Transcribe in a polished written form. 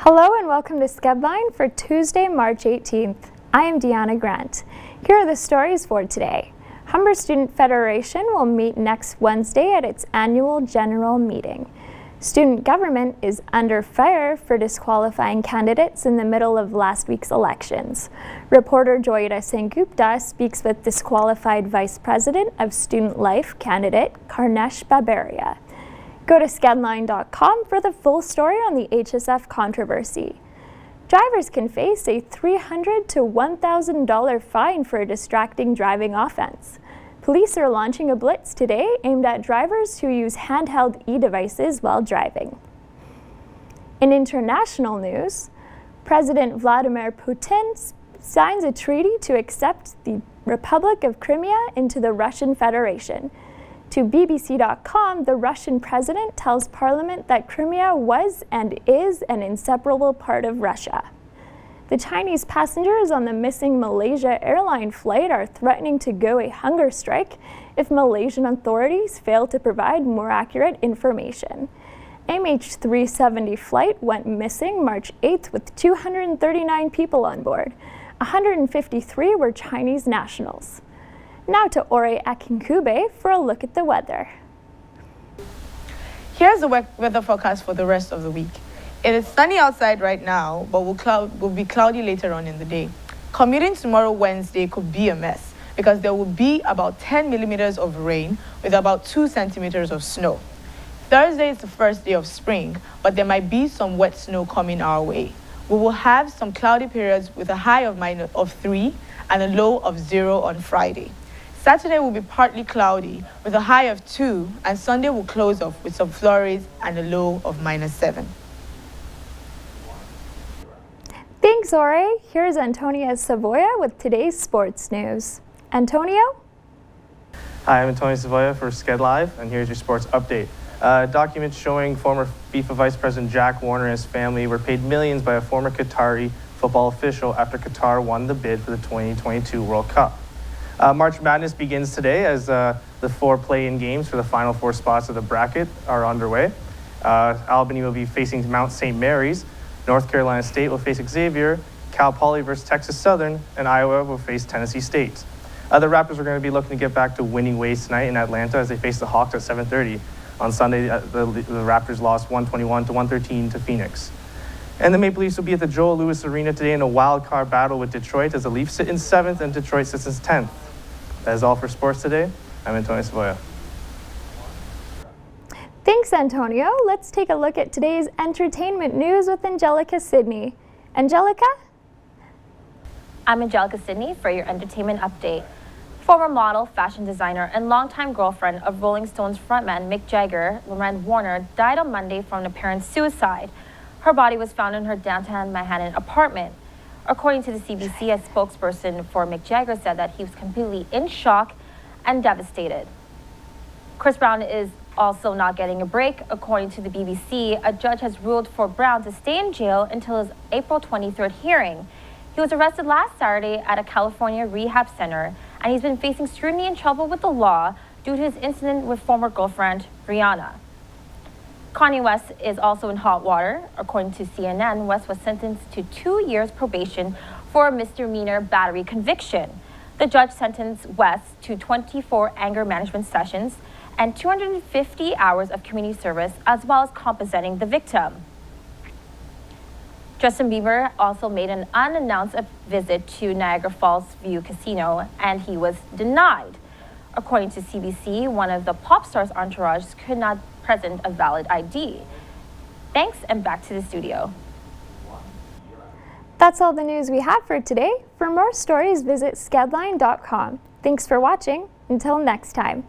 Hello and welcome to Skedline for Tuesday, March 18th. I am Deanna Grant. Here are the stories for today. Humber Student Federation will meet next Wednesday at its annual general meeting. Student government is under fire for disqualifying candidates in the middle of last week's elections. Reporter Joyita Sengupta speaks with disqualified Vice President of Student Life candidate Karnesh Babaria. Go to skedline.com for the full story on the HSF controversy. Drivers can face a $300 to $1,000 fine for a distracting driving offense. Police are launching a blitz today aimed at drivers who use handheld e-devices while driving. In international news, President Vladimir Putin signs a treaty to accept the Republic of Crimea into the Russian Federation. To BBC.com, the Russian president tells Parliament that Crimea was and is an inseparable part of Russia. The Chinese passengers on the missing Malaysia airline flight are threatening to go a hunger strike if Malaysian authorities fail to provide more accurate information. MH370 flight went missing March 8th with 239 people on board. 153 were Chinese nationals. Now to Ore Akinkube for a look at the weather. Here's the weather forecast for the rest of the week. It is sunny outside right now, but will be cloudy later on in the day. Commuting tomorrow, Wednesday, could be a mess because there will be about 10 millimeters of rain with about 2 centimeters of snow. Thursday is the first day of spring, but there might be some wet snow coming our way. We will have some cloudy periods with a high of 3 and a low of 0 on Friday. Saturday will be partly cloudy with a high of 2, and Sunday will close off with some flurries and a low of -7. Thanks, Ore. Here's Antonio Savoya with today's sports news. Antonio? Hi, I'm Antonio Savoya for Skedlive, and here's your sports update. Documents showing former FIFA Vice President Jack Warner and his family were paid millions by a former Qatari football official after Qatar won the bid for the 2022 World Cup. March Madness begins today as the 4 play-in games for the final 4 spots of the bracket are underway. Albany will be facing Mount St. Mary's, North Carolina State will face Xavier, Cal Poly versus Texas Southern, and Iowa will face Tennessee State. The Raptors are going to be looking to get back to winning ways tonight in Atlanta as they face the Hawks at 7:30. On Sunday, the Raptors lost 121 to 113 to Phoenix. And the Maple Leafs will be at the Joel Louis Arena today in a wild card battle with Detroit as the Leafs sit in 7th and Detroit sits in 10th. That is all for sports today. I'm Antonio Savoya. Thanks, Antonio. Let's take a look at today's entertainment news with Angelica Sydney. Angelica? I'm Angelica Sydney for your entertainment update. Former model, fashion designer, and longtime girlfriend of Rolling Stones frontman Mick Jagger, Lorraine Warner, died on Monday from an apparent suicide. Her body was found in her downtown Manhattan apartment. According to the CBC, a spokesperson for Mick Jagger said that he was completely in shock and devastated. Chris Brown is also not getting a break. According to the BBC, a judge has ruled for Brown to stay in jail until his April 23rd hearing. He was arrested last Saturday at a California rehab center, and he's been facing scrutiny and trouble with the law due to his incident with former girlfriend Rihanna. Kanye West is also in hot water. According to CNN, West was sentenced to 2 years probation for a misdemeanor battery conviction. The judge sentenced West to 24 anger management sessions and 250 hours of community service, as well as compensating the victim. Justin Bieber also made an unannounced visit to Niagara Falls View Casino, and he was denied. According to CBC, one of the pop star's entourage could not present a valid ID. Thanks, and back to the studio. That's all the news we have for today. For more stories, visit skedline.com. Thanks for watching. Until next time.